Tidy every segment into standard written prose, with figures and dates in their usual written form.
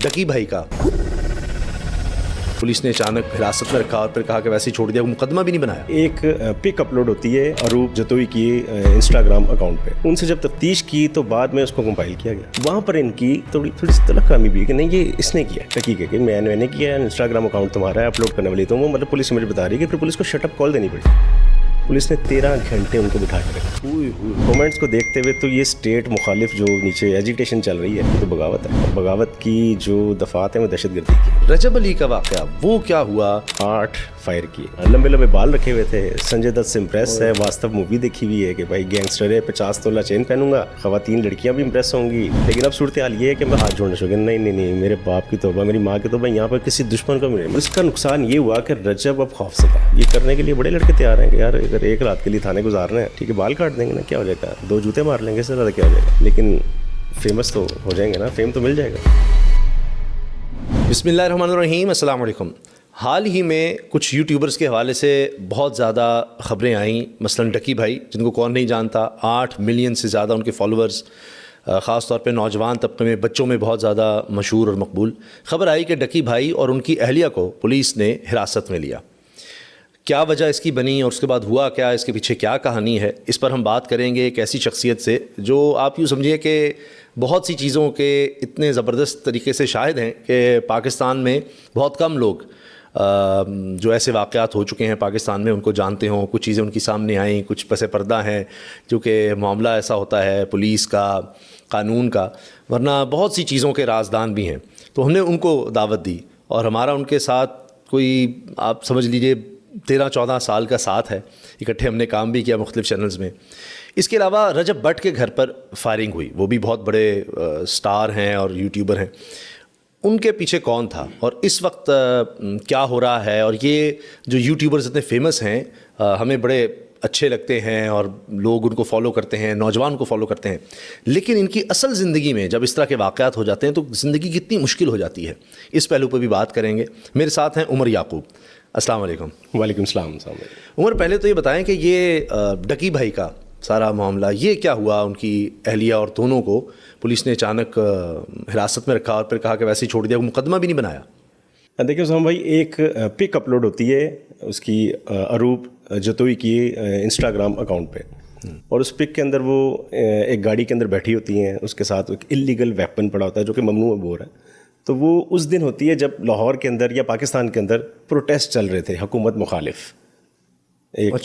डकी भाई का पुलिस ने अचानक हिरासत में रखा और फिर कहा कि वैसे ही छोड़ दिया, मुकदमा भी नहीं बनाया। एक पिक अपलोड होती है अरूप जतोई की इंस्टाग्राम अकाउंट पे, उनसे जब तफ्तीश की तो बाद में उसको कंपाइल किया गया। वहाँ पर इनकी थोड़ी तलख्कामी भी कि नहीं ये इसने किया, टकी के कि मैंने किया, इंस्टाग्राम अकाउंट तुम्हारा है, अपलोड करने वाली। तो वो मतलब पुलिस मुझे बता रही है कि फिर पुलिस को शटअप कॉल देनी पड़ी। पुलिस ने 13 घंटे उनको बिठा के रखा। कमेंट्स को देखते हुए तो ये स्टेट मुखालिफ जो नीचे एजिटेशन चल रही है, तो बगावत है, और बगावत की जो दफात है वो दहशतगर्दी की। रजब अली का वाक़या वो क्या हुआ? 8 फायर किए, लंबे लंबे बाल रखे हुए थे। संजय दत्त से इम्प्रेस है, वास्तव मूवी देखी हुई है कि भाई गैंगस्टर है, 50 तोला चेन पहनूंगा, खवातीन लड़कियां भी इम्प्रेस होंगी। लेकिन अब सूरत हाल ये है कि मैं हाथ जोड़ना शुरू, नहीं, मेरे बाप की तौबा, मेरी माँ की तौबा, यहाँ पर किसी दुश्मन को मिले। इसका नुकसान ये हुआ कि रजब अब खौफज़दा, ये करने के लिए बड़े लड़के तैयार हैं कि यार अगर एक रात के लिए थाने गुजारना है, ठीक है, बाल काट देंगे ना, क्या हो जाएगा, 2 जूते मार लेंगे, इससे ज़्यादा क्या हो जाएगा। लेकिन फेमस तो हो जाएंगे ना, फेम तो मिल जाएगा। बिस्मिल्लाहिर्रहमानिर्रहीम, अस्सलाम वालेकुम। हाल ही में कुछ यूट्यूबर्स के हवाले से बहुत ज़्यादा ख़बरें आईं, मसलन डकी भाई जिनको कौन नहीं जानता, 8 मिलियन से ज़्यादा उनके फॉलोअर्स, ख़ास तौर पे नौजवान तबके में, बच्चों में बहुत ज़्यादा मशहूर और मकबूल। ख़बर आई कि डकी भाई और उनकी अहलिया को पुलिस ने हिरासत में लिया। क्या वजह इसकी बनी और उसके बाद हुआ क्या, इसके पीछे क्या कहानी है, इस पर हम बात करेंगे एक ऐसी शख्सियत से जो आप यूँ समझिए कि बहुत सी चीज़ों के इतने ज़बरदस्त तरीके से शाहिद हैं कि पाकिस्तान में बहुत कम लोग जो ऐसे वाक़यात हो चुके हैं पाकिस्तान में उनको जानते हों। कुछ चीज़ें उनकी सामने आईं, कुछ पसे पर्दा हैं, क्योंकि मामला ऐसा होता है पुलिस का, कानून का, वरना बहुत सी चीज़ों के राजदान भी हैं। तो हमने उनको दावत दी और हमारा उनके साथ कोई आप समझ लीजिए 13-14 साल का साथ है। इकट्ठे हमने काम भी किया मुख्तलिफ चैनल्स में। इसके अलावा रजब भट्ट के घर पर फायरिंग हुई, वो भी बहुत बड़े स्टार हैं और यूट्यूबर हैं। उनके पीछे कौन था और इस वक्त क्या हो रहा है, और ये जो यूट्यूबर्स इतने फेमस हैं हमें बड़े अच्छे लगते हैं और लोग उनको फॉलो करते हैं, नौजवान को फॉलो करते हैं, लेकिन इनकी असल ज़िंदगी में जब इस तरह के वाक़यात हो जाते हैं तो ज़िंदगी कितनी मुश्किल हो जाती है, इस पहलू पर भी बात करेंगे। मेरे साथ हैं उमर याकूब। अस्सलाम वालेकुम। वालेकुम सलाम। उमर, पहले तो ये बताएं कि ये डकी भाई का सारा मामला ये क्या हुआ, उनकी अहलिया और दोनों को पुलिस ने अचानक हिरासत में रखा और फिर कहा कि वैसे ही छोड़ दिया, मुकदमा भी नहीं बनाया। देखिए उसामा भाई, एक पिक अपलोड होती है उसकी अरूप जतोई की इंस्टाग्राम अकाउंट पे, और उस पिक के अंदर वो एक गाड़ी के अंदर बैठी होती हैं, उसके साथ एक इलीगल वेपन पड़ा होता है जो कि ममनू बोर है। तो वो उस दिन होती है जब लाहौर के अंदर या पाकिस्तान के अंदर प्रोटेस्ट चल रहे थे हुकूमत मुखालिफ, एक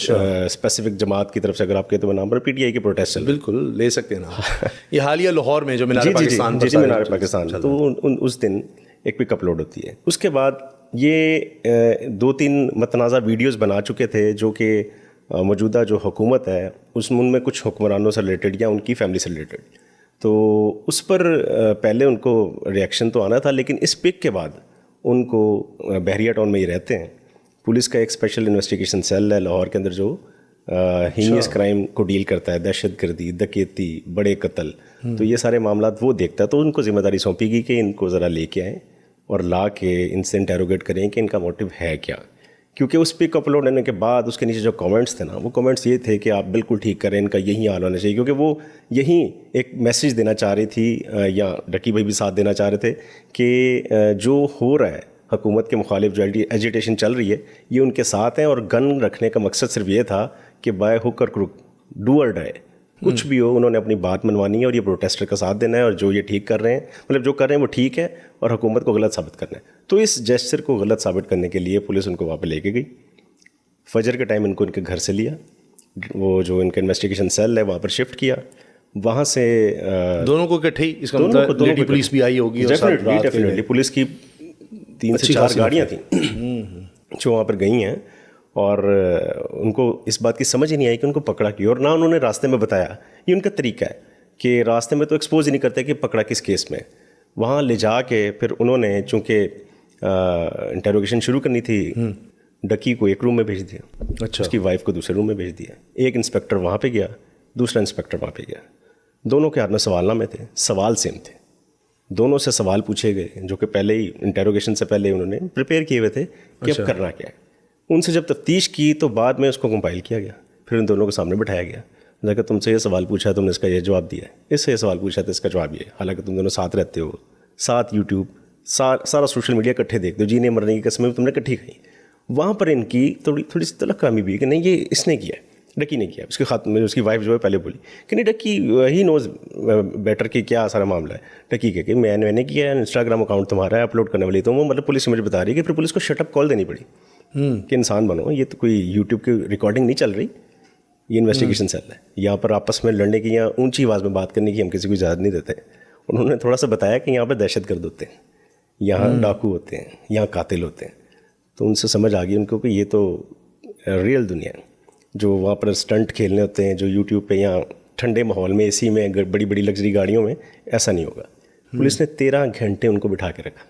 स्पेसिफिक जमात की तरफ से, अगर आप कहते हो नाम पर PTI के प्रोटेस्ट चल, बिल्कुल ले सकते हैं ना। ये हालिया लाहौर में जो मीनार पाकिस्तान, मीनार पाकिस्तान, तो उस दिन एक पिक अपलोड होती है। उसके बाद ये 2-3 मतनाज़ा वीडियोस बना चुके थे जो कि मौजूदा जो हुकूमत है उनमें कुछ हुक्मरानों से रिलेटेड या उनकी फैमिली से रिलेटेड, तो उस पर पहले उनको रिएक्शन तो आना था। लेकिन इस पिक के बाद उनको, बहरिया टाउन में ही रहते हैं, पुलिस का एक स्पेशल इन्वेस्टिगेशन सेल है लाहौर के अंदर जो हीनियस क्राइम को डील करता है, दहशतगर्दी, डकैती, बड़े कत्ल, तो ये सारे मामला वो देखता है। तो उनको जिम्मेदारी सौंपी गई कि इनको ज़रा लेके आएँ और ला के इनसे इंटेरोगेट करें कि इनका मोटिव है क्या। क्योंकि उस पिक अपलोड होने के बाद उसके नीचे जो कमेंट्स थे ना, वो कमेंट्स ये थे कि आप बिल्कुल ठीक करें, इनका यही हाल होना चाहिए, क्योंकि वो यही एक मैसेज देना चाह रही थी, या डकी भाई भी साथ देना चाह रहे थे कि जो हो रहा है हुकूमत के मुखालिफ जो एजिटेशन चल रही है, ये उनके साथ हैं। और गन रखने का मकसद सिर्फ ये था कि बाय हुक और क्रुक, डू और डाई, कुछ भी हो, उन्होंने अपनी बात मनवानी है और ये प्रोटेस्टर का साथ देना है, और जो ये ठीक कर रहे हैं, मतलब जो कर रहे हैं वो ठीक है, और हुकूमत को गलत साबित करना है। तो इस जेस्चर को गलत साबित करने के लिए पुलिस उनको वहाँ पर लेके गई। फजर के टाइम इनको इनके घर से लिया, वो जो इनका इन्वेस्टिगेशन सेल है वहाँ पर शिफ्ट किया। वहाँ से दोनों को इकट्ठे, इसका मतलब लेडी पुलिस भी आई होगी, डेफिनेटली पुलिस की 3 से 4 गाड़ियाँ थी जो वहाँ पर गई हैं, और उनको इस बात की समझ ही नहीं आई कि उनको पकड़ा क्यों, और ना उन्होंने रास्ते में बताया। ये उनका तरीका है कि रास्ते में तो एक्सपोज ही नहीं करते कि पकड़ा किस केस में। वहाँ ले जा के फिर उन्होंने, चूँकि इंटेरोगेशन शुरू करनी थी, डकी को एक रूम में भेज दिया, अच्छा, उसकी वाइफ को दूसरे रूम में भेज दिया। एक इंस्पेक्टर वहाँ पे गया, दूसरा इंस्पेक्टर वहाँ पे गया। दोनों के हाथ में सवालनामे थे, सवाल सेम थे, दोनों से सवाल पूछे गए जो कि पहले ही इंटेरोगेशन से पहले उन्होंने प्रिपेयर किए हुए थे कि अब करना क्या है। उनसे जब तफ्तीश की तो बाद में उसको कंपाइल किया गया, फिर उन दोनों के सामने बिठाया गया, देखा तुमसे ये सवाल पूछा है, तुमने इसका ये जवाब दिया है, इससे ये सवाल पूछा तो इसका जवाब ये, हालांकि तुम दोनों साथ रहते हो, साथ यूट्यूब सारा सोशल मीडिया इकट्ठे देख दो, जीने मरने की कसमें तुमने इकट्ठी खाई। वहाँ पर इनकी थोड़ी सी तलख कामी भी है कि नहीं ये इसने किया है, डकी ने किया। उसके खाते में उसकी वाइफ जो है पहले बोली कि नहीं डकी ही नोज बेटर कि क्या सारा मामला है। डकी कह कि मैंने किया है, इंस्टाग्राम अकाउंट तुम्हारा है, अपलोड करने वाली। तो वो मतलब पुलिस मुझे बता रही है कि फिर पुलिस को शटअप कॉल देनी पड़ी कि इंसान बनो, ये तो कोई यूट्यूब की रिकॉर्डिंग नहीं चल रही, ये इन्वेस्टिगेशन चल रहा है। यहाँ पर आपस में लड़ने की या ऊंची आवाज़ में बात करने की हम किसी को इजाज़त नहीं देते। उन्होंने थोड़ा सा बताया कि यहाँ पर दहशतगर्द होते हैं, यहाँ डाकू होते हैं, यहाँ कातिल होते हैं। तो उनसे समझ आ गई उनको कि ये तो रियल दुनिया है। जो वहाँ पर स्टंट खेलने होते हैं, जो यूट्यूब पे या ठंडे माहौल में एसी में बड़ी बड़ी लग्जरी गाड़ियों में, ऐसा नहीं होगा। पुलिस ने 13 घंटे उनको बिठा के रखा।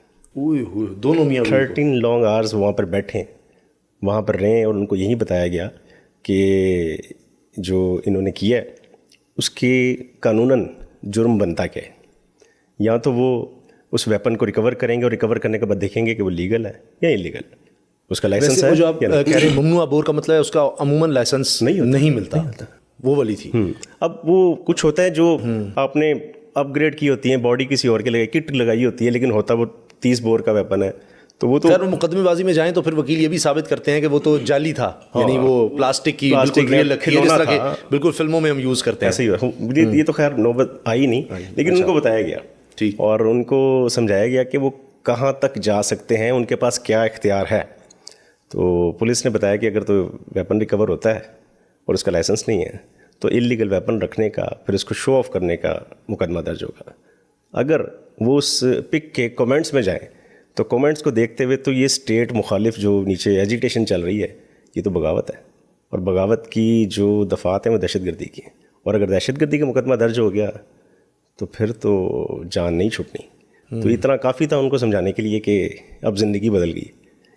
दोनों मियाँ 13 लॉन्ग आवर्स वहाँ पर बैठे, वहाँ पर रहें, और उनको यही बताया गया कि जो इन्होंने किया है उसके कानूनन जुर्म बनता क्या है। या तो वो उस वेपन को रिकवर करेंगे और रिकवर करने के बाद देखेंगे कि वो लीगल है या इलीगल, उसका लाइसेंस है। जो आप कह रहे हैं ममनुआ बोर का मतलब है उसका अमूमन लाइसेंस नहीं मिलता। वो वाली थी। अब वो कुछ होता है जो आपने अपग्रेड की होती है, बॉडी किसी और के लगाई, किट लगाई होती है, लेकिन होता वो 30 बोर का वेपन है। तो वो तो खैर मुकदमेबाजी में जाएं तो फिर वकील ये भी साबित करते हैं कि वो तो जाली था। यानी वो प्लास्टिक की बिल्कुल रियल जिस तरह के बिल्कुल फिल्मों में हम यूज़ करते हैं। ऐसे ही ये तो खैर नौबत आई नहीं, लेकिन उनको बताया गया ठीक, और उनको समझाया गया कि वो कहाँ तक जा सकते हैं, उनके पास क्या इख्तियार है। तो पुलिस ने बताया कि अगर तो वेपन रिकवर होता है और उसका लाइसेंस नहीं है तो इलीगल वेपन रखने का, फिर उसको शो ऑफ करने का मुकदमा दर्ज होगा। अगर वो उस पिक के कमेंट्स में जाएं तो कमेंट्स को देखते हुए तो ये स्टेट मुखालिफ जो नीचे एजिटेशन चल रही है, ये तो बगावत है, और बगावत की जो दफ़ात हैं वो दहशतगर्दी की है। और अगर दहशतगर्दी का मुकदमा दर्ज हो गया तो फिर तो जान नहीं छूटनी। तो इतना काफ़ी था उनको समझाने के लिए कि अब ज़िंदगी बदल गई,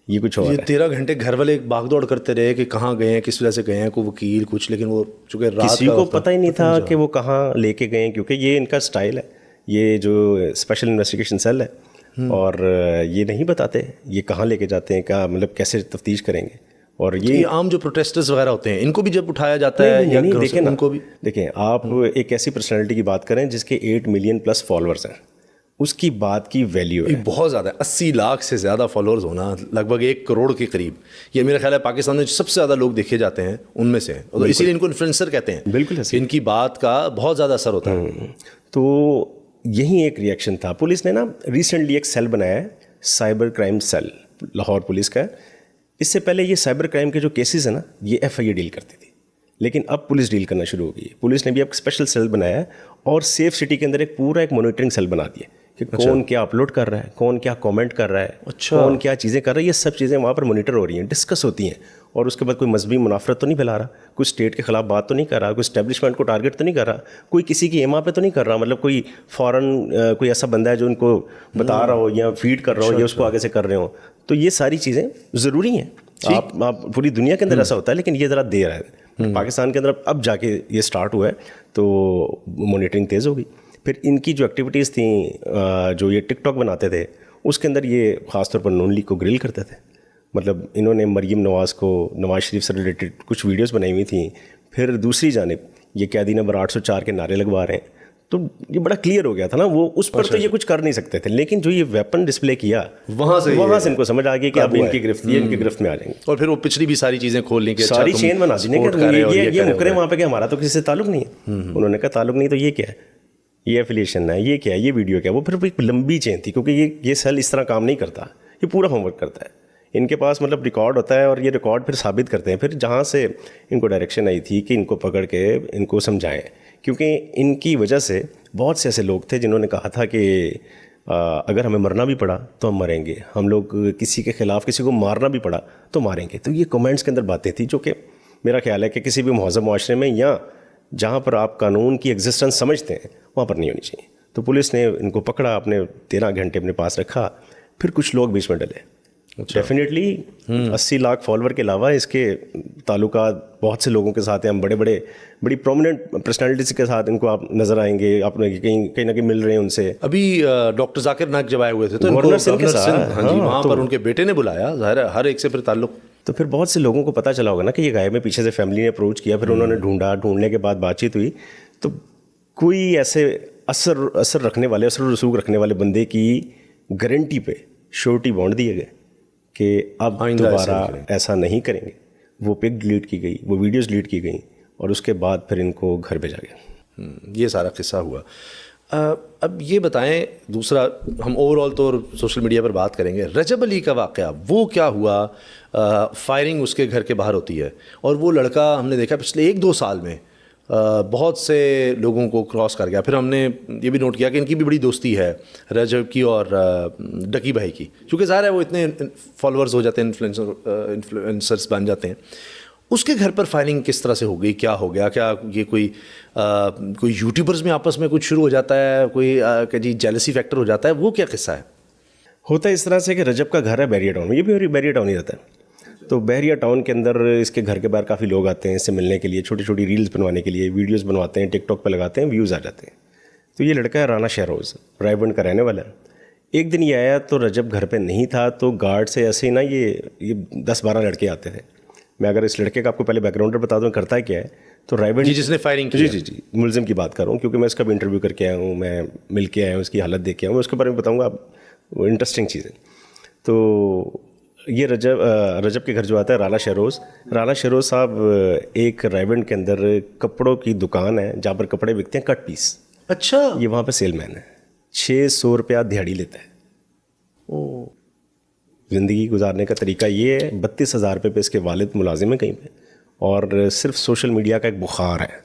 ये कुछ और ये है। 13 घंटे घर वाले भागदौड़ करते रहे कि कहाँ गए हैं, किस वजह से गए हैं, कोई वकील कुछ, लेकिन वो चूँकि रात किसी को पता ही नहीं था कि वो कहाँ लेके गए, क्योंकि ये इनका स्टाइल है, ये जो स्पेशल इन्वेस्टिगेशन सेल है, और ये नहीं बताते ये कहाँ लेके जाते हैं, क्या मतलब कैसे तफ्तीश करेंगे। और ये आम जो प्रोटेस्टर्स वगैरह होते हैं इनको भी जब उठाया जाता है या देखें ना, उनको भी देखें आप एक ऐसी पर्सनैलिटी की बात करें जिसके 8 मिलियन प्लस फॉलोअर्स हैं, उसकी बात की वैल्यू है बहुत ज़्यादा है। 80 लाख से ज़्यादा फॉलोअर्स होना, लगभग 1 करोड़ के करीब, ये मेरा ख्याल है पाकिस्तान में सबसे ज़्यादा लोग देखे जाते हैं उनमें से, और इसीलिए इनको इन्फ्लुएंसर कहते हैं। बिल्कुल, इनकी बात का बहुत ज़्यादा असर होता है। तो यही एक रिएक्शन था। पुलिस ने ना रिसेंटली एक सेल बनाया है, cyber crime cell, Lahore police का। इससे पहले ये साइबर क्राइम के जो केसेस हैं ना, ये FIA डील करती थी, लेकिन अब पुलिस डील करना शुरू हो गई है। पुलिस ने भी अब स्पेशल सेल बनाया है, और सेफ सिटी के अंदर एक पूरा मॉनिटरिंग सेल बना दिया कि कौन क्या अपलोड कर रहा है, कौन क्या कमेंट कर रहा है, कौन क्या चीज़ें कर रहा है। ये सब चीज़ें वहाँ पर मॉनिटर हो रही हैं, डिस्कस होती हैं। और उसके बाद कोई मजहबी मुनाफरत तो नहीं फैला रहा, कोई स्टेट के खिलाफ बात तो नहीं कर रहा, कोई स्टैब्लिशमेंट को टारगेट तो नहीं कर रहा, कोई किसी की एमा पे तो नहीं कर रहा, मतलब कोई फॉरेन कोई ऐसा बंदा है जो उनको बता रहा हो या फीड कर रहा हो या उसको आगे से कर रहे हो। तो ये सारी चीज़ें ज़रूरी हैं। आप पूरी दुनिया के अंदर ऐसा होता है, लेकिन ये ज़रा देर है। पाकिस्तान के अंदर अब जाके ये स्टार्ट हुआ है, तो मॉनिटरिंग तेज़ होगी। फिर इनकी जो एक्टिविटीज़ थी, जो ये टिकटॉक बनाते थे, उसके अंदर ये ख़ासतौर पर नून लीग को ग्रिल करते थे। मतलब इन्होंने मरीम नवाज़ को, नवाज़ शरीफ से रिलेटेड कुछ वीडियोस बनाई हुई थी। फिर दूसरी जानिब ये कैदी नंबर 804 के नारे लगवा रहे हैं। तो ये बड़ा क्लियर हो गया था ना, वो उस पर तो ये कुछ कर नहीं सकते थे, लेकिन जो ये वेपन डिस्प्ले किया वहाँ से इनको समझ आ गया कि अब इनकी गिरफ्त में आ जाएंगे। और फिर वो पिछली भी सारी चीज़ें खोल ली, सारी चेन बना दी। ये मुकरे वहाँ पे कि हमारा तो किसी से ताल्लुक नहीं है। उन्होंने कहा ताल्लुक नहीं तो ये क्या है, ये एफिलिएशन है, ये क्या है, ये वीडियो क्या है। वो फिर एक लंबी चेन थी, क्योंकि ये सेल इस तरह काम नहीं करता, ये पूरा होमवर्क करता है। इनके पास मतलब रिकॉर्ड होता है, और ये रिकॉर्ड फिर साबित करते हैं। फिर जहाँ से इनको डायरेक्शन आई थी कि इनको पकड़ के इनको समझाएं, क्योंकि इनकी वजह से बहुत से ऐसे लोग थे जिन्होंने कहा था कि अगर हमें मरना भी पड़ा तो हम मरेंगे, हम लोग किसी के ख़िलाफ़ किसी को मारना भी पड़ा तो मारेंगे। तो ये कमेंट्स के अंदर बातें थी जो कि मेरा ख्याल है कि किसी भी महज़ब मुआशरे में या जहाँ पर आप कानून की एग्जिस्टेंस समझते हैं वहाँ पर नहीं होनी चाहिए। तो पुलिस ने इनको पकड़ा, अपने 13 घंटे अपने पास रखा। फिर कुछ लोग बीच में डले। डेफिनेटली 80 लाख फॉलोअर के अलावा इसके ताल्लुकात बहुत से लोगों के साथ हैं। हम बड़ी प्रोमिनेंट पर्सनालिटीज़ के साथ इनको आप नज़र आएंगे, आप कहीं ना कहीं मिल रहे हैं उनसे। अभी डॉक्टर जाकिर नाइक जब आए हुए थे तो गवर्नर सिंह के साथ, हाँ जी, वहाँ पर उनके बेटे ने बुलाया, ज़ाहिर है हर एक से फिर ताल्लुक। तो फिर बहुत से लोगों को पता चला होगा ना कि ये गायब है, पीछे से फैमिली ने अप्रोच किया, फिर उन्होंने ढूंढने के बाद बातचीत हुई। तो कोई ऐसे असर रखने वाले, असर रसूख रखने वाले बंदे की گارنٹی پہ شورٹی بانڈ دیے گئے کہ اب دوبارہ ایسا نہیں کریں گے. وہ پک ڈیلیٹ کی گئی, وہ ویڈیوز ڈیلیٹ کی گئیں, اور اس کے بعد پھر ان کو گھر بھیجا گیا. یہ سارا قصہ ہوا. اب یہ بتائیں, دوسرا ہم اوور آل طور سوشل میڈیا پر بات کریں گے, رجب علی کا واقعہ وہ کیا ہوا؟ فائرنگ اس کے گھر کے باہر ہوتی ہے, اور وہ لڑکا ہم نے دیکھا پچھلے 1-2 سال میں بہت سے لوگوں کو کراس کر گیا. پھر ہم نے یہ بھی نوٹ کیا کہ ان کی بھی بڑی دوستی ہے رجب کی اور ڈکی بھائی کی, چونکہ ظاہر ہے وہ اتنے فالوورز ہو جاتے ہیں, انفلوئنسرز بن جاتے ہیں. اس کے گھر پر فائرنگ کس طرح سے ہو گئی, کیا ہو گیا؟ کیا یہ کوئی یوٹیوبرز میں آپس میں کچھ شروع ہو جاتا ہے, کوئی کہ جی جیلسی فیکٹر ہو جاتا ہے, وہ کیا قصہ ہے؟ ہوتا ہے اس طرح سے کہ رجب کا گھر ہے بحریہ ٹاؤن میں, یہ بھی بحریہ ٹاؤن ہی رہتا ہے. تو بحریہ ٹاؤن کے اندر اس کے گھر کے باہر کافی لوگ آتے ہیں اس سے ملنے کے لیے, چھوٹی چھوٹی ریلز بنوانے کے لیے, ویڈیوز بنواتے ہیں, ٹک ٹاک پہ لگاتے ہیں, ویوز آ جاتے ہیں. تو یہ لڑکا ہے رانا شہروز, رائے بنڈ کا رہنے والا ہے. ایک دن یہ آیا تو رجب گھر پہ نہیں تھا, تو گارڈ سے ایسے ہی نا یہ 10-12 لڑکے آتے تھے. میں اگر اس لڑکے کا آپ کو پہلے بیک گراؤنڈر بتا دوں کرتا ہے کیا ہے, تو رائے بنڈ جس نے فائرنگ کی, جی ملزم کی بات کر رہا ہوں, کیونکہ میں اس کا بھی انٹرویو کر کے آیا ہوں, میں مل کے آیا ہوں, اس کی حالت دیکھ کے آیا ہوں, میں اس کے بارے میں بتاؤں گا, وہ انٹرسٹنگ چیز ہے. تو یہ رجب کے گھر جو آتا ہے رانا شہروز صاحب ایک رائے بنڈ کے اندر کپڑوں کی دکان ہے جہاں پر کپڑے بکتے ہیں کٹ پیس. اچھا, یہ وہاں پہ سیل مین ہے, 600 روپیہ دہاڑی لیتا ہے. زندگی گزارنے کا طریقہ یہ ہے. 32,000 روپے پہ اس کے والد ملازم ہیں کہیں پہ, اور صرف سوشل میڈیا کا ایک بخار ہے,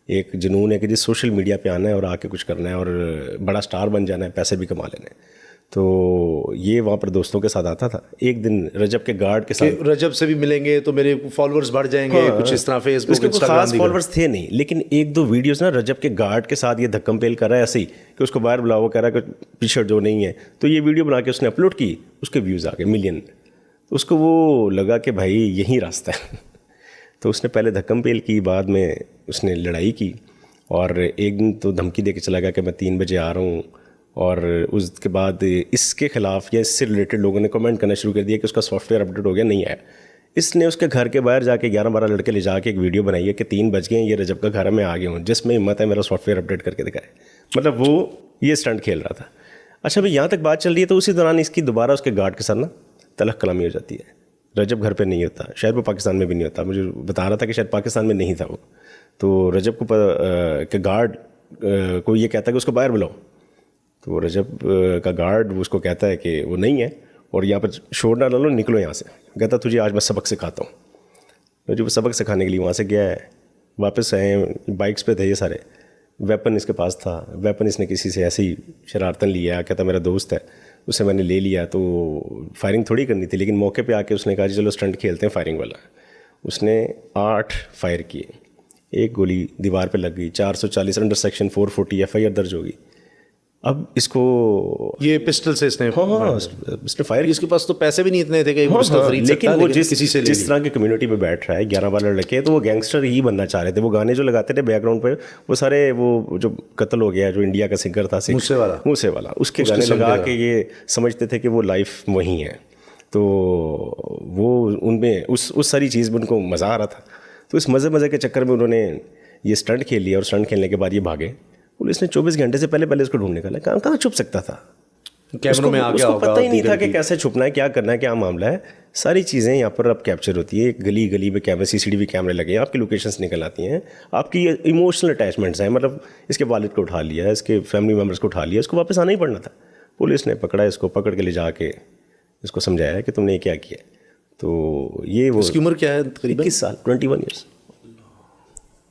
ایک جنون ہے کہ جس سوشل میڈیا پہ آنا ہے اور آ کے کچھ کرنا ہے اور بڑا سٹار بن جانا ہے, پیسے بھی کما لینے ہیں. تو یہ وہاں پر دوستوں کے ساتھ آتا تھا. ایک دن رجب کے گارڈ کے ساتھ, رجب سے بھی ملیں گے تو میرے فالوورز بڑھ جائیں گے, کچھ اس طرح فیس بک انسٹاگرام. خاص فالوورز تھے نہیں, لیکن 1-2 ویڈیوز نا رجب کے گارڈ کے ساتھ یہ دھکم پیل کر رہا ہے ایسے ہی کہ اس کو باہر بلاؤ, وہ کہہ رہا ہے کہ پیچھے جو نہیں ہے. تو یہ ویڈیو بنا کے اس نے اپلوڈ کی, اس کے ویوز آ گئے ملین. تو اس کو وہ لگا کہ بھائی یہی راستہ ہے. تو اس نے پہلے دھکم پیل کی, بعد میں اس نے لڑائی کی, اور ایک دن تو دھمکی دے کے چلا گیا کہ میں 3 بجے آ رہا ہوں. اور اس کے بعد اس کے خلاف یا اس سے ریلیٹڈ لوگوں نے کمنٹ کرنا شروع کر دیا کہ اس کا سافٹ ویئر اپڈیٹ ہو گیا, نہیں آیا. اس نے اس کے گھر کے باہر جا کے 11-12 لڑکے لے جا کے ایک ویڈیو بنائی ہے کہ 3 بج گئے ہیں, یہ رجب کا گھر میں آ گیا ہوں, جس میں ہمت ہے میرا سافٹ ویئر اپڈیٹ کر کے دکھائے. مطلب وہ یہ اسٹنٹ کھیل رہا تھا. اچھا بھائی یہاں تک بات چل رہی ہے, تو اسی دوران اس کی دوبارہ اس کے گارڈ کے ساتھ نا تلخ کلامی ہو جاتی ہے. رجب گھر پہ نہیں ہوتا, شاید وہ پاکستان میں بھی نہیں ہوتا, مجھے بتا رہا تھا کہ شاید پاکستان میں نہیں تھا وہ. تو رجب کو کہ گارڈ کو یہ کہتا ہے کہ اس کو باہر بلاؤ. تو رجب کا گارڈ اس کو کہتا ہے کہ وہ نہیں ہے, اور یہاں پر شور نہ ڈالو, نکلو یہاں سے. کہتا تجھے آج میں سبق سکھاتا ہوں. جو سبق سکھانے کے لیے وہاں سے گیا ہے, واپس آئے, بائکس پہ تھے یہ سارے, ویپن اس کے پاس تھا. ویپن اس نے کسی سے ایسے ہی شرارتاً لیا, کہتا میرا دوست ہے, اسے میں نے لے لیا. تو فائرنگ تھوڑی کرنی تھی, لیکن موقع پہ آ کے اس نے کہا چلو اسٹنٹ کھیلتے ہیں فائرنگ والا. اس نے 8 فائر کیے, ایک گولی دیوار پہ لگ گئی, 440 انڈر سیکشن 440 FIR درج ہوگی. اب اس کو یہ پسٹل سے اس نے فائر, اس کے پاس تو پیسے بھی نہیں اتنے تھے کہ لیکن وہ جس طرح کی کمیونٹی میں بیٹھ رہا ہے 11-12 لڑکے, تو وہ گینگسٹر ہی بننا چاہ رہے تھے. وہ گانے جو لگاتے تھے بیک گراؤنڈ پہ, وہ سارے وہ جو قتل ہو گیا جو انڈیا کا سنگر تھا موسے والا, اس کے گانے لگا کے یہ سمجھتے تھے کہ وہ لائف وہی ہے. تو وہ ان میں اس ساری چیز میں ان کو مزہ آ رہا تھا. تو اس مزے کے چکر میں انہوں نے یہ اسٹنٹ کھیل لیا, اور اسٹنٹ کھیلنے کے بعد یہ بھاگے. پولیس نے 24 گھنٹے سے پہلے اس کو ڈھونڈ نکالا. کہاں چھپ سکتا تھا, کیمروں میں آ گیا ہوگا, پتہ ہی نہیں تھا کہ کیسے چھپنا ہے, کیا کرنا ہے, کیا معاملہ ہے. ساری چیزیں یہاں پر اب کیپچر ہوتی ہے. گلی میں کیمرے, CCTV کیمرے لگے ہیں, آپ کی لوکیشنس نکل آتی ہیں, آپ کی ایموشنل اٹیچمنٹس ہیں. مطلب اس کے والد کو اٹھا لیا, اس کے فیملی ممبرس کو اٹھا لیا, اس کو واپس آنا ہی پڑنا تھا. پولیس نے پکڑا, اس کو پکڑ کے لے جا کے اس کو سمجھایا کہ تم نے یہ کیا کیا. تو یہ وہ, اس کی عمر کیا ہے تقریباً؟ 21 سال, 21 ایئرس,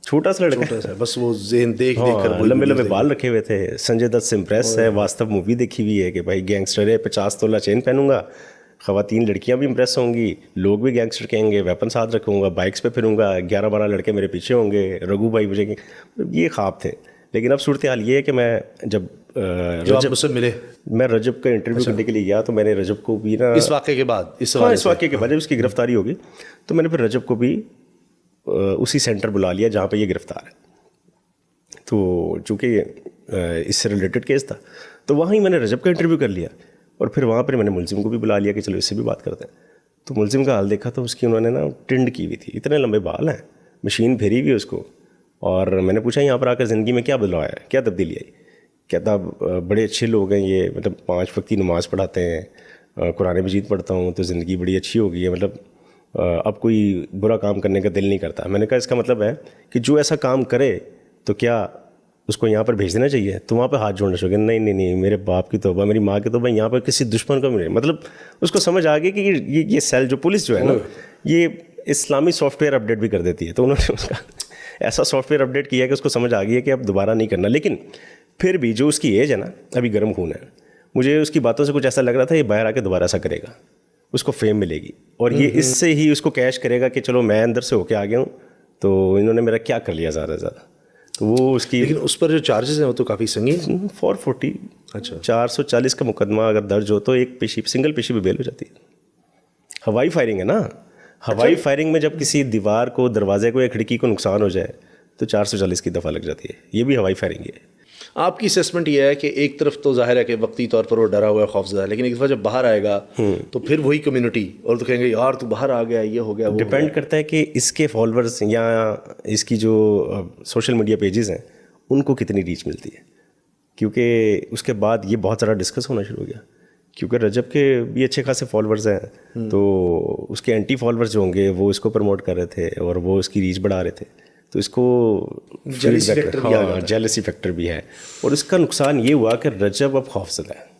چھوٹا سا لڑکا ہے. بس وہ ذہن دیکھ کر لمبے بال رکھے ہوئے تھے. سنجے دت سے امپریس ہے, واستو مووی دیکھی ہوئی ہے کہ بھائی گینگسٹر ہے, 50 تولہ چین پہنوں گا, خواتین لڑکیاں بھی امپریس ہوں گی, لوگ بھی گینگسٹر کہیں گے, ویپن ساتھ رکھوں گا, بائکس پہ پھروں گا, 11-12 لڑکے میرے پیچھے ہوں گے, رگو بھائی مجھے, یہ خواب تھے. لیکن اب صورتحال یہ ہے کہ میں جب رجب سے ملے, میں رجب کا انٹرویو کرنے کے لیے گیا, تو میں نے رجب کو بھی نا اس واقعے کے بعد, اس واقعے کے بعد جب اس کی گرفتاری ہوگی, تو میں نے پھر رجب کو بھی اسی سینٹر بلا لیا جہاں پہ یہ گرفتار ہے. تو چونکہ اس سے ریلیٹڈ کیس تھا, تو وہاں ہی میں نے رجب کا انٹرویو کر لیا, اور پھر وہاں پر میں نے ملزم کو بھی بلا لیا کہ چلو اس سے بھی بات کرتے ہیں. تو ملزم کا حال دیکھا تو اس کی انہوں نے نا ٹنڈ کی ہوئی تھی, اتنے لمبے بال ہیں, مشین پھیری ہوئی اس کو. اور میں نے پوچھا یہاں پر آ کر زندگی میں کیا بدلاؤ ہے, کیا تبدیلی آئی؟ کہتا بڑے اچھے لوگ ہیں یہ, مطلب 5 وقت کی نماز پڑھاتے ہیں, قرآن مجید پڑھتا ہوں تو زندگی بڑی اچھی ہو گئی ہے, مطلب اب کوئی برا کام کرنے کا دل نہیں کرتا. میں نے کہا اس کا مطلب ہے کہ جو ایسا کام کرے تو کیا اس کو یہاں پر بھیج دینا چاہیے؟ تو وہاں پہ ہاتھ جوڑنا شروع کیا, نہیں, میرے باپ کی توبہ, میری ماں کی توبہ, یہاں پر کسی دشمن کو ملے. مطلب اس کو سمجھ آ گئی کہ یہ سیل جو پولیس جو ہے نا, یہ اسلامی سافٹ ویئر اپڈیٹ بھی کر دیتی ہے. تو انہوں نے اس کا ایسا سافٹ ویئر اپڈیٹ کیا کہ اس کو سمجھ آ گئی ہے کہ اب دوبارہ نہیں کرنا. لیکن پھر بھی جو اس کی ایج ہے نا, ابھی گرم خون ہے, مجھے اس کی باتوں سے کچھ ایسا لگ رہا تھا یہ باہر آ کے دوبارہ ایسا کرے گا, اس کو فیم ملے گی اور یہ اس سے ہی اس کو کیش کرے گا کہ چلو میں اندر سے ہو کے آ گیا ہوں تو انہوں نے میرا کیا کر لیا زیادہ سے زیادہ. تو وہ اس کی, لیکن اس پر جو چارجز ہیں وہ تو کافی سنگین, 440. اچھا, 440 کا مقدمہ اگر درج ہو تو ایک پیشی, سنگل پیشی پہ بیل ہو جاتی ہے. ہوائی فائرنگ ہے نا, ہوائی فائرنگ میں جب کسی دیوار کو, دروازے کو یا کھڑکی کو نقصان ہو جائے تو 440 کی دفعہ لگ جاتی ہے. یہ بھی ہوائی فائرنگ ہے. آپ کی اسیسمنٹ یہ ہے کہ ایک طرف تو ظاہر ہے کہ وقتی طور پر وہ ڈرا ہوا ہے, خوف زدہ ہے, لیکن ایک دفعہ جب باہر آئے گا تو پھر وہی کمیونٹی اور تو کہیں گے یار تو باہر آ گیا, یہ ہو گیا. ڈپینڈ کرتا ہے کہ اس کے فالوورز یا اس کی جو سوشل میڈیا پیجز ہیں ان کو کتنی ریچ ملتی ہے, کیونکہ اس کے بعد یہ بہت سارا ڈسکس ہونا شروع ہو گیا. کیونکہ رجب کے بھی اچھے خاصے فالوورز ہیں تو اس کے اینٹی فالوورز جو ہوں گے وہ اس کو پروموٹ کر رہے تھے اور وہ اس کی ریچ بڑھا رہے تھے. تو اس کو جیلسی فیکٹر بھی ہے. اور اس کا نقصان یہ ہوا کہ رجب اب خوف زدہ ہے.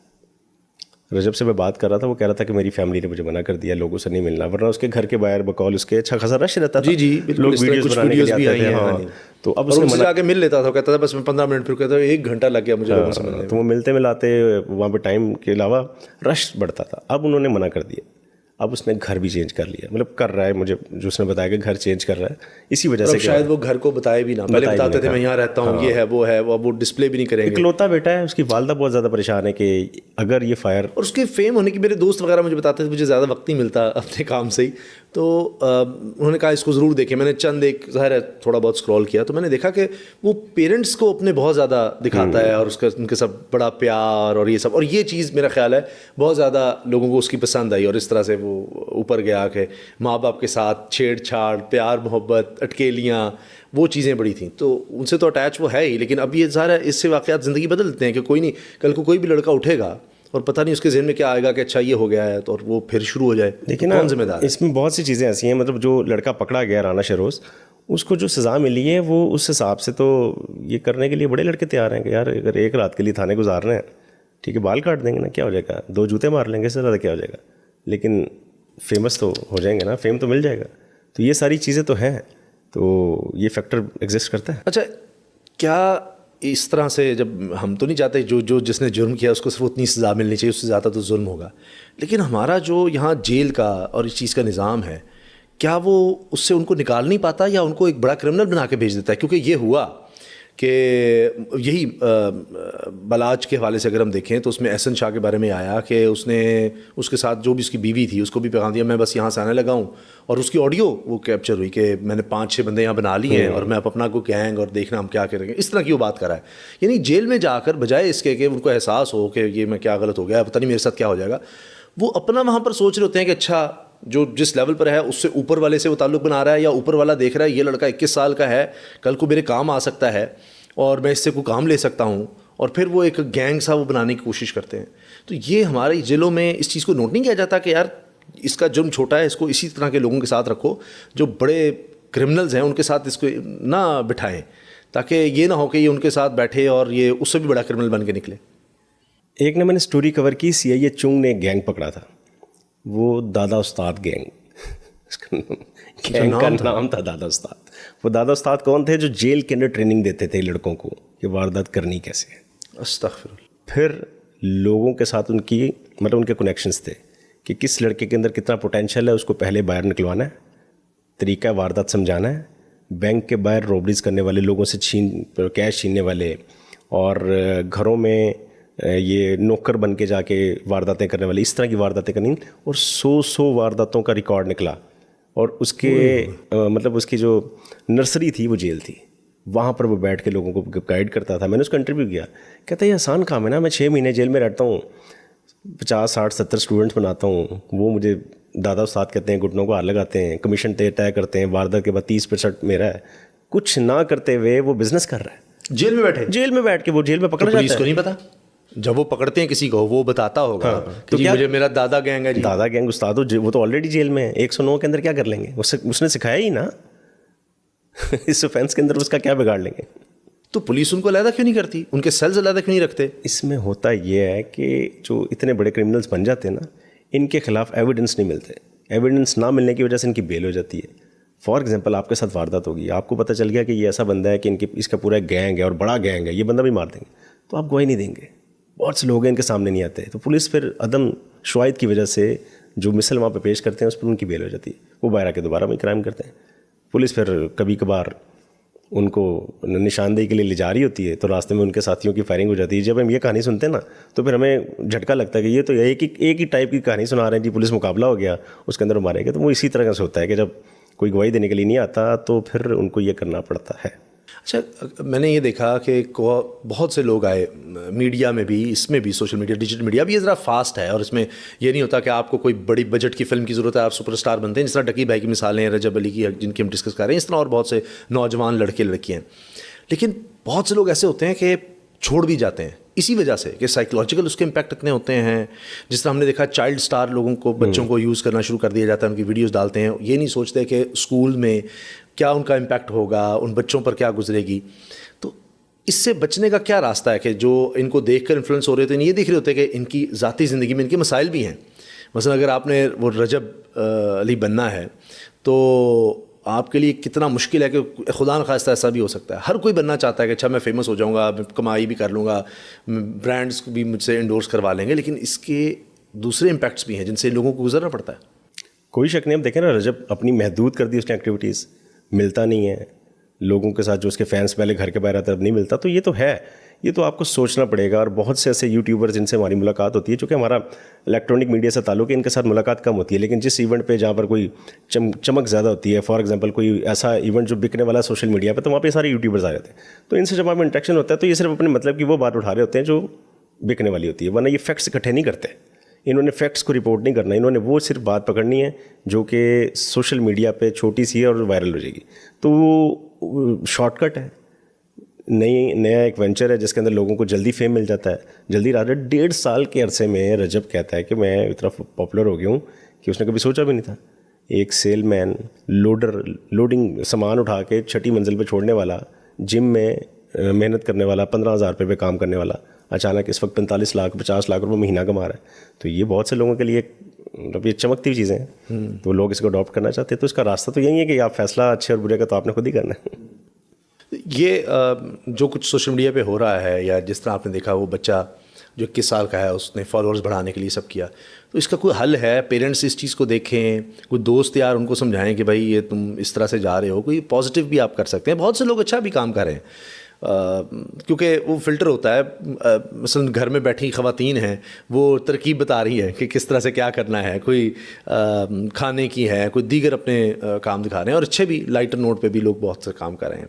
رجب سے میں بات کر رہا تھا, وہ کہہ رہا تھا کہ میری فیملی نے مجھے منع کر دیا, لوگوں سے نہیں ملنا, ورنہ اس کے گھر کے باہر بقول اس کے اچھا خاصا رش رہتا تھا. جی لوگ ویڈیوز بنانے کے لیے آتے تھے. ہاں, تو اب اس نے جا کے مل لیتا تھا, کہتا تھا بس میں 15 منٹ, پھر کہتا تھا 1 گھنٹہ لگ گیا مجھے لوگوں سے ملنے. تو وہ ملتے ملاتے وہاں پہ ٹائم کے علاوہ رش بڑھتا تھا. اب انہوں نے منع کر دیا. اب اس نے گھر بھی چینج کر لیا, مطلب کر رہا ہے, مجھے جو اس نے بتایا کہ گھر چینج کر رہا ہے اسی وجہ سے. شاید وہ گھر کو بتائے بھی نہ, پہلے بتاتے تھے میں یہاں رہتا ہوں, یہ ہے وہ ہے, وہ ڈسپلے بھی نہیں کریں گے. اکلوتا بیٹا ہے, اس کی والدہ بہت زیادہ پریشان ہے کہ اگر یہ فائر, اور اس کے فیم ہونے کی, میرے دوست وغیرہ مجھے بتاتے تھے, مجھے زیادہ وقت نہیں ملتا اپنے کام سے ہی, تو انہوں نے کہا اس کو ضرور دیکھیں. میں نے چند ایک ظاہر ہے تھوڑا بہت اسکرول کیا تو میں نے دیکھا کہ وہ پیرنٹس کو اپنے بہت زیادہ دکھاتا ہے اور اس کا ان کے ساتھ بڑا پیار اور یہ سب, اور یہ چیز میرا خیال ہے بہت زیادہ لوگوں کو اس کی پسند آئی. اور اس طرح سے وہ اوپر گیا کہ ماں باپ کے ساتھ چھیڑ چھاڑ, پیار محبت, اٹکیلیاں, وہ چیزیں بڑی تھیں. تو ان سے تو اٹیچ وہ ہے ہی, لیکن اب یہ ظاہر ہے اس سے واقعات زندگی بدل دیتے ہیں کہ کوئی نہیں, کل کو کوئی بھی لڑکا اٹھے گا اور پتہ نہیں اس کے ذہن میں کیا آئے گا کہ اچھا یہ ہو گیا ہے, تو اور وہ پھر شروع ہو جائے. لیکن کون ذمہ دار ہے؟ اس میں بہت سی چیزیں ایسی ہیں, مطلب جو لڑکا پکڑا گیا رانا شہروز, اس کو جو سزا ملی ہے وہ اس حساب سے تو یہ کرنے کے لیے بڑے لڑکے تیار ہیں کہ یار اگر 1 رات کے لیے تھانے گزار رہے ہیں, ٹھیک ہے, بال کاٹ دیں گے نا, کیا ہو جائے گا, 2 جوتے مار لیں گے, اس سے زیادہ کیا ہو جائے گا, لیکن فیمس تو ہو جائیں گے نا, فیم تو مل جائے گا. تو یہ ساری چیزیں تو ہیں, تو یہ فیکٹر ایگزسٹ کرتا ہے. اچھا, کیا اس طرح سے, جب ہم تو نہیں چاہتے جو جس نے جرم کیا اس کو صرف اتنی سزا ملنی چاہیے, اس سے زیادہ تو ظلم ہوگا, لیکن ہمارا جو یہاں جیل کا اور اس چیز کا نظام ہے, کیا وہ اس سے ان کو نکال نہیں پاتا یا ان کو ایک بڑا کرمنل بنا کے بھیج دیتا ہے؟ کیونکہ یہ ہوا کہ یہی بلاج کے حوالے سے اگر ہم دیکھیں تو اس میں احسن شاہ کے بارے میں آیا کہ اس نے اس کے ساتھ جو بھی اس کی بیوی تھی اس کو بھی پیغام دیا میں بس یہاں سے آنے لگا ہوں, اور اس کی آڈیو وہ کیپچر ہوئی کہ میں نے 5-6 بندے یہاں بنا لیے ہیں اور میں اب اپنا کو گینگ اور دیکھنا ہم کیا کریں گے, اس طرح کی وہ بات کر رہا ہے. یعنی جیل میں جا کر بجائے اس کے کہ ان کو احساس ہو کہ یہ میں کیا غلط ہو گیا, پتہ نہیں میرے ساتھ کیا ہو جائے گا, وہ اپنا وہاں پر سوچ رہے ہوتے ہیں کہ اچھا جو جس لیول پر ہے اس سے اوپر والے سے وہ تعلق بنا رہا ہے, یا اوپر والا دیکھ رہا ہے یہ لڑکا 21 سال کا ہے, کل کو میرے کام آ سکتا ہے اور میں اس سے کوئی کام لے سکتا ہوں, اور پھر وہ ایک گینگ سا وہ بنانے کی کوشش کرتے ہیں. تو یہ ہمارے جیلوں میں اس چیز کو نوٹ نہیں کیا جاتا کہ یار اس کا جرم چھوٹا ہے, اس کو اسی طرح کے لوگوں کے ساتھ رکھو, جو بڑے کرمنلز ہیں ان کے ساتھ اس کو نہ بٹھائیں, تاکہ یہ نہ ہو کہ یہ ان کے ساتھ بیٹھے اور یہ اس سے بھی بڑا کرمنل بن کے نکلے. ایک نے میں نے سٹوری کور کی, CIA چنگ نے ایک گینگ پکڑا تھا, وہ دادا استاد گینگ, اس کا گینگ کا نام تھا دادا استاد. وہ دادا استاد کون تھے؟ جو جیل کے اندر ٹریننگ دیتے تھے لڑکوں کو کہ واردات کرنی کیسے ہے. استغفر اللہ. پھر لوگوں کے ساتھ ان کی مطلب ان کے کنیکشنز تھے کہ کس لڑکے کے اندر کتنا پوٹینشیل ہے, اس کو پہلے باہر نکلوانا ہے, طریقہ واردات سمجھانا ہے, بینک کے باہر روبریز کرنے والے لوگوں سے کیش چھیننے والے, اور گھروں میں یہ نوکر بن کے جا کے وارداتیں کرنے والے, اس طرح کی وارداتیں کرنی. اور 100 وارداتوں کا ریکارڈ نکلا, اور اس کے مطلب اس کی جو نرسری تھی وہ جیل تھی, وہاں پر وہ بیٹھ کے لوگوں کو گائیڈ کرتا تھا. میں نے اس کا انٹرویو کیا, کہتا ہے یہ آسان کام ہے نا, میں 6 مہینے جیل میں رہتا ہوں, 50 60 70 اسٹوڈنٹس بناتا ہوں, وہ مجھے دادا استاد کہتے ہیں, گھٹنوں کو ہاتھ لگاتے ہیں, کمیشن طے کرتے ہیں, واردات کے بعد 30% میرا ہے. کچھ نہ کرتے ہوئے وہ بزنس کر رہا ہے. जेल में बैठे, जेल में बैठ के वो जेल में पकड़ा तो पुलिस जाता को है। नहीं पता? जब वो पकड़ते हैं किसी को वो बताता होगा कि जी मुझे मेरा दादा गैंग है जी। दादा गैंग उस्ताद वो तो ऑलरेडी जेल में है, 109 के अंदर क्या कर लेंगे, उसने सिखाया ही ना इस ऑफेंस के अंदर उसका क्या बिगाड़ लेंगे? तो पुलिस उनको अलग क्यों नहीं करती, उनके सेल्स अलग क्यों नहीं रखते? इसमें होता ये है कि जो इतने बड़े क्रिमिनल्स बन जाते हैं ना, इनके खिलाफ एविडेंस नहीं मिलते, एविडेंस ना मिलने की वजह से इनकी बेल हो जाती है। फॉर एग्जांपल आपके साथ वारदात होगी, आपको पता चल गया कि ये ऐसा बंदा है कि इसका पूरा गैंग है और बड़ा गैंग है, ये बंदा भी मार देंगे, तो आप गवाही नहीं देंगे। बहुत से लोग हैं इनके सामने नहीं आते, तो पुलिस फिर अदम शुआइद की वजह से जो मिसल वहाँ पे पेश करते हैं उस पर उनकी बेल हो जाती है, वो बाहर आके दोबारा वही क्राइम करते हैं। पुलिस फिर कभी कभार उनको निशानदेही के लिए ले जा रही होती है तो रास्ते में उनके साथियों की फायरिंग हो जाती है। जब हम ये कहानी सुनते हैं ना तो फिर हमें झटका लगता है कि ये तो एक ही टाइप की कहानी सुना रहे हैं जी, पुलिस मुकाबला हो गया उसके अंदर मारे गए। तो वो इसी तरह से होता है कि जब कोई गवाही देने के लिए नहीं आता तो फिर उनको ये करना पड़ता है। अच्छा, मैंने ये देखा कि बहुत से लोग आए मीडिया में भी, इसमें भी, सोशल मीडिया, डिजिटल मीडिया भी ये ज़रा फास्ट है और इसमें ये नहीं होता कि आपको कोई बड़ी बजट की फिल्म की ज़रूरत है, आप सुपरस्टार बनते हैं। जिस तरह डकी भाई की मिसालें, रजब अली की जिनकी हम डिस्कस कर रहे हैं, इस तरह और बहुत से नौजवान लड़के लड़कियाँ हैं। लेकिन बहुत से लोग ऐसे होते हैं कि छोड़ भी जाते हैं इसी वजह से कि साइकोलॉजिकल उसके इम्पैक्ट इतने होते हैं। जिस तरह हमने देखा चाइल्ड स्टार लोगों को, बच्चों को यूज़ करना शुरू कर दिया जाता है, उनकी वीडियोस डालते हैं, ये नहीं सोचते कि स्कूल में क्या उनका इम्पैक्ट होगा, उन बच्चों पर क्या गुजरेगी। तो इससे बचने का क्या रास्ता है कि जो इनको देखकर इन्फ्लुएंस हो रहे थे, ये देख रहे होते कि इनकी ज़ाती ज़िंदगी में इनके मसाइल भी हैं। मसलन अगर आपने वो रजब अली बनना है तो आपके लिए कितना मुश्किल है कि खुदा न खास्ता ऐसा भी हो सकता है। हर कोई बनना चाहता है कि अच्छा मैं फ़ेमस हो जाऊंगा, मैं कमाई भी कर लूँगा, ब्रांड्स भी मुझसे इंडोर्स करवा लेंगे, लेकिन इसके दूसरे इम्पैक्ट्स भी हैं जिनसे लोगों को गुजरना पड़ता है। कोई शक नहीं, हम देखें ना रजब अपनी महदूद कर दी उसकी एक्टिविटीज़, मिलता नहीं है लोगों के साथ, जो उसके फैंस पहले घर के बाहर आते अब नहीं मिलता। तो ये तो है, ये तो आपको सोचना पड़ेगा। और बहुत से ऐसे यूट्यूबर्स जिनसे हमारी मुलाकात होती है, चूँकि हमारा इलेक्ट्रॉनिक मीडिया से ताल्लुक है, इनके साथ मुलाकात कम होती है, लेकिन जिस इवेंट पे जहाँ पर कोई चमक ज़्यादा होती है, फॉर एग्जांपल कोई ऐसा इवेंट जो बिकने वाला सोशल मीडिया पे, तो वहाँ पे सारे यूट्यूबर्स आ जाते हैं। तो इनसे जब आप इंटरेक्शन होता है तो ये सिर्फ अपने मतलब की वो बात उठा रहे होते हैं जो बिकने वाली होती है, वरना ये फैक्ट्स इकट्ठे नहीं करते। इन्होंने फैक्ट्स को रिपोर्ट नहीं करना, इन्होंने वो सिर्फ बात पकड़नी है जो कि सोशल मीडिया पे छोटी सी है और वायरल हो जाएगी। तो वो शॉर्टकट है, नया एक वेंचर है जिसके अंदर लोगों को जल्दी फेम मिल जाता है, जल्दी राजा। 1.5 साल के अरसे में रजब कहता है कि मैं इतना पॉपुलर हो गया हूँ कि उसने कभी सोचा भी नहीं था। एक सेलमैन, लोडिंग सामान उठा के 6ठी मंजिल पे छोड़ने वाला, जिम में मेहनत करने वाला, 15,000 रुपये पे काम करने वाला, अचानक इस वक्त 45 लाख 50 लाख रुपये महीना कमा रहा है। तो ये बहुत से लोगों के लिए मतलब ये चमकती हुई चीज़ें हैं, तो लोग इसको अडॉप्ट करना चाहते हैं। तो इसका रास्ता तो यही है कि आप फैसला अच्छे और बुरे का तो आपने खुद ही करना है। ये जो कुछ सोशल मीडिया पे हो रहा है, या जिस तरह आपने देखा वो बच्चा जो 21 साल का है उसने फॉलोअर्स बढ़ाने के लिए सब किया, तो इसका कोई हल है? पेरेंट्स इस चीज़ को देखें, कोई दोस्त यार उनको समझाएं कि भाई ये तुम इस तरह से जा रहे हो, कोई पॉजिटिव भी आप कर सकते हैं। बहुत से लोग अच्छा भी काम कर रहे हैं क्योंकि वो फ़िल्टर होता है। मसलन घर में बैठी ख़वातीन हैं, वो तरकीब बता रही है कि किस तरह से क्या करना है, कोई खाने की है, कोई दीगर अपने काम दिखा रहे हैं, और अच्छे भी लाइटर नोट पे भी लोग बहुत से काम कर रहे हैं।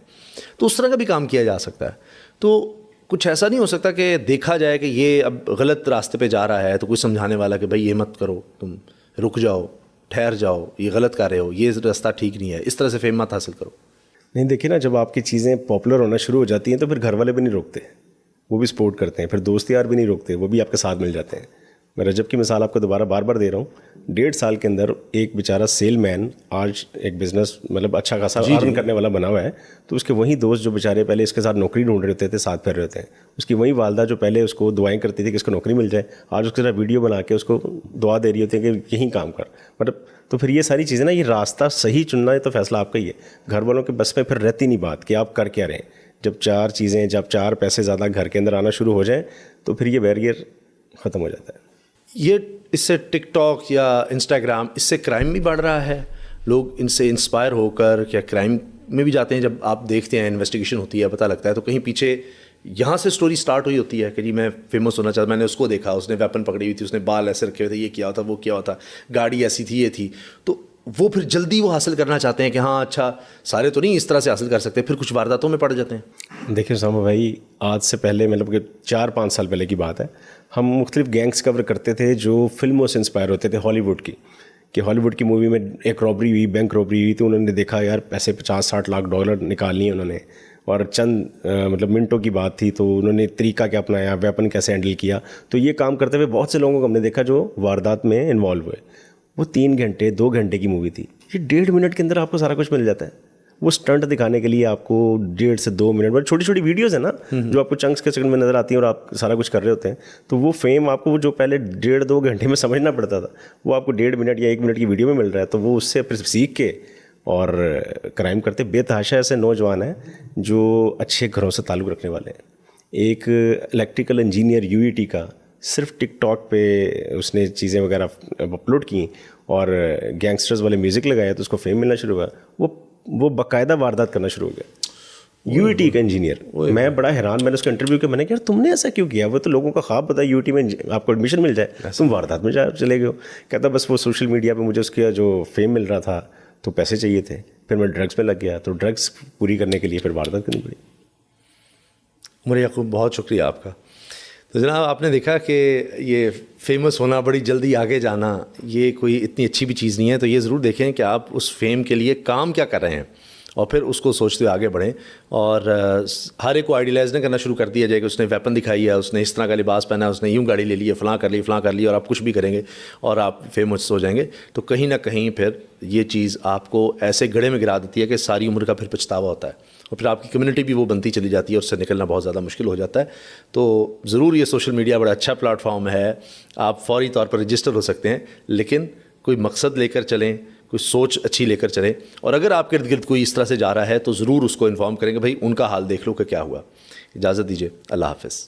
तो उस तरह का भी काम किया जा सकता है। तो कुछ ऐसा नहीं हो सकता कि देखा जाए कि ये अब गलत रास्ते पे जा रहा है तो कोई समझाने वाला कि भाई ये मत करो, तुम रुक जाओ, ठहर जाओ, ये गलत कर रहे हो, ये रास्ता ठीक नहीं है, इस तरह से फेम मत हासिल करो। नहीं, देखिए ना, जब आपकी चीज़ें पॉपुलर होना शुरू हो जाती हैं तो फिर घर वाले भी नहीं रोकते, वो भी सपोर्ट करते हैं, फिर दोस्त यार भी नहीं रोकते, वो भी आपके साथ मिल जाते हैं। मैं रजब की मिसाल आपको दोबारा बार बार दे रहा हूँ। 1.5 साल के अंदर एक बेचारा सेलमैन आज एक बिज़नेस मतलब अच्छा खासा अर्न करने वाला बना हुआ है। तो उसके वही दोस्त जो बेचारे पहले इसके साथ नौकरी ढूंढ रहे थे, साथ फिर रहे थे, उसकी वही वालदा जो पहले उसको दुआएं करती थी कि इसको नौकरी मिल जाए, आज उसके साथ वीडियो बना के उसको दुआ दे रही होती है कि यहीं काम कर। मतलब तो फिर ये सारी चीज़ें ना, ये रास्ता सही चुनना है तो फैसला आपका ही है। घर वालों के बस में फिर रहती नहीं बात कि आप कर क्या रहे हैं। जब 4 पैसे ज़्यादा घर के अंदर आना शुरू हो जाए तो फिर ये बैरियर ख़त्म हो जाता है। ये इससे टिकटॉक या इंस्टाग्राम, इससे क्राइम भी बढ़ रहा है। लोग इनसे इंस्पायर होकर क्या क्राइम में भी जाते हैं? जब आप देखते हैं, इन्वेस्टिगेशन होती है, पता लगता है तो कहीं पीछे यहाँ से स्टोरी स्टार्ट हुई होती है कि जी मैं फेमस होना चाहता, मैंने उसको देखा, उसने वेपन पकड़ी हुई थी, उसने बाल ऐसे रखे हुए थे, ये किया हुआ था, वो किया हुआ था, गाड़ी ऐसी थी, ये थी। तो वो फिर जल्दी वो हासिल करना चाहते हैं कि हाँ अच्छा, सारे तो नहीं इस तरह से हासिल कर सकते, फिर कुछ वारदातों में पड़ जाते हैं। देखिए उसामा भाई, आज से पहले मतलब कि 4-5 साल पहले की बात है, हम मुख्तलिफ गैंग्स कवर करते थे जो फिल्मों से इंस्पायर होते थे, हॉलीवुड की। कि हॉलीवुड की मूवी में एक रॉबरी हुई, बैंक रॉबरी हुई, तो उन्होंने देखा यार पैसे $50-60 लाख निकाल लिए उन्होंने, اور چند مطلب منٹوں کی بات تھی تو انہوں نے طریقہ کیا اپنایا, ویپن کیسے ہینڈل کیا. تو یہ کام کرتے ہوئے بہت سے لوگوں کو ہم نے دیکھا جو واردات میں انوالو ہوئے. وہ 3 گھنٹے 2 گھنٹے کی مووی تھی, یہ 1.5 منٹ کے اندر آپ کو سارا کچھ مل جاتا ہے. وہ اسٹنٹ دکھانے کے لیے آپ کو 1.5 سے 2 منٹ, بٹ چھوٹی چھوٹی ویڈیوز ہیں نا جو آپ کو چنکس کے سیکنڈ میں نظر آتی ہیں اور آپ سارا کچھ کر رہے ہوتے ہیں. تو وہ فیم آپ کو وہ جو پہلے 1.5-2 گھنٹے میں سمجھنا پڑتا تھا, وہ آپ کو 1.5 منٹ یا 1 منٹ کی ویڈیو میں مل رہا ہے. تو وہ اس سے پھر سیکھ کے اور کرائم کرتے. بے تحاشا ایسے نوجوان ہیں جو اچھے گھروں سے تعلق رکھنے والے ہیں. ایک الیکٹریکل انجینئر UET کا صرف ٹک ٹاک پہ اس نے چیزیں وغیرہ اپلوڈ کیں اور گینگسٹرز والے میوزک لگایا تو اس کو فیم ملنا شروع ہوا. وہ باقاعدہ واردات کرنا شروع ہو گیا. UET کا انجینئر, میں بڑا حیران, میں نے اس کا انٹرویو کیا, میں نے کہا یار تم نے ایسا کیوں کیا؟ وہ تو لوگوں کا خواب بتا UET میں آپ کو ایڈمیشن مل جائے, تم واردات میں چلے گئے ہو. کہتا بس وہ سوشل میڈیا پہ مجھے اس کا جو فیم مل رہا تھا تو پیسے چاہیے تھے, پھر میں ڈرگس میں لگ گیا, تو ڈرگس پوری کرنے کے لیے پھر واردات کرنی پڑی. عمر یعقوب, بہت شکریہ آپ کا. تو جناب آپ نے دیکھا کہ یہ فیمس ہونا, بڑی جلدی آگے جانا, یہ کوئی اتنی اچھی بھی چیز نہیں ہے. تو یہ ضرور دیکھیں کہ آپ اس فیم کے لیے کام کیا کر رہے ہیں اور پھر اس کو سوچتے ہوئے آگے بڑھیں. اور ہر ایک کو آئیڈیلائز نہ کرنا شروع کر دیا جائے کہ اس نے ویپن دکھائی ہے, اس نے اس طرح کا لباس پہنا ہے, اس نے یوں گاڑی لے لی ہے, فلاں کر لی اور آپ کچھ بھی کریں گے اور آپ فیمس ہو جائیں گے. تو کہیں نہ کہیں پھر یہ چیز آپ کو ایسے گڑھے میں گرا دیتی ہے کہ ساری عمر کا پھر پچھتاوا ہوتا ہے, اور پھر آپ کی کمیونٹی بھی وہ بنتی چلی جاتی ہے, اور اس سے نکلنا بہت زیادہ مشکل ہو جاتا ہے. تو ضرور یہ سوشل میڈیا بڑا اچھا پلیٹ فارم ہے, آپ فوری طور پر رجسٹر ہو سکتے ہیں, لیکن کوئی مقصد لے کر چلیں, کوئی سوچ اچھی لے کر چلیں. اور اگر آپ کے ارد گرد کوئی اس طرح سے جا رہا ہے تو ضرور اس کو انفارم کریں کہ بھائی ان کا حال دیکھ لو کہ کیا ہوا. اجازت دیجیے, اللہ حافظ.